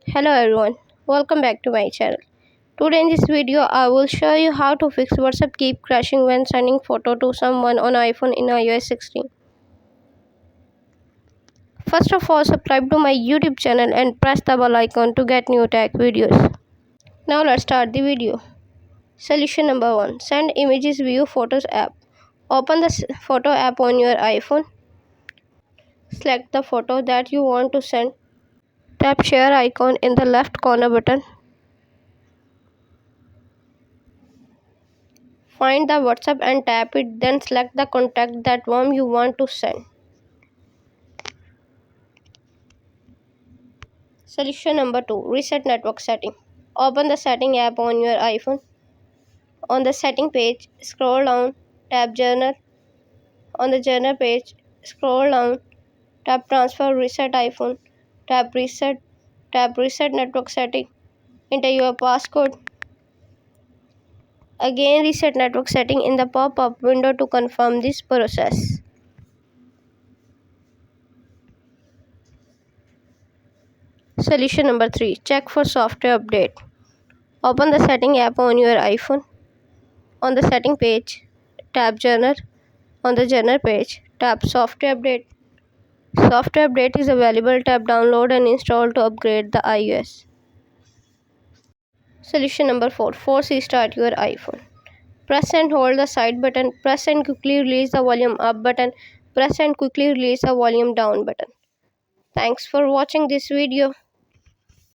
Hello everyone, welcome back to my channel. Today in this video I will show you how to fix WhatsApp keep crashing when sending photo to someone on iPhone in iOS 16. First of all, subscribe to my YouTube channel and press the bell icon to get new tech videos. Now let's start the video. Solution number 1. Send images view photos app. Open the photo app on your iPhone. Select the photo that you want to send. Tap share icon in the left corner button. Find the WhatsApp and tap it, then select the contact that whom you want to send. Solution number 2. Reset network setting. Open the setting app on your iPhone. On the setting page, scroll down, tap journal. On the journal page, scroll down, tap transfer reset iPhone, tap reset network setting. Enter your passcode. Again reset network setting in the pop-up window to confirm this process. Solution number 3. Check for software update. Open the setting app on your iPhone. On the setting page, tap journal. On the journal page, tap software update. Software update is available. Tap download and install to upgrade the iOS. Solution number 4. Force restart your iPhone. Press and hold the side button. Press and quickly release the volume up button. Press and quickly release the volume down button. Thanks for watching this video.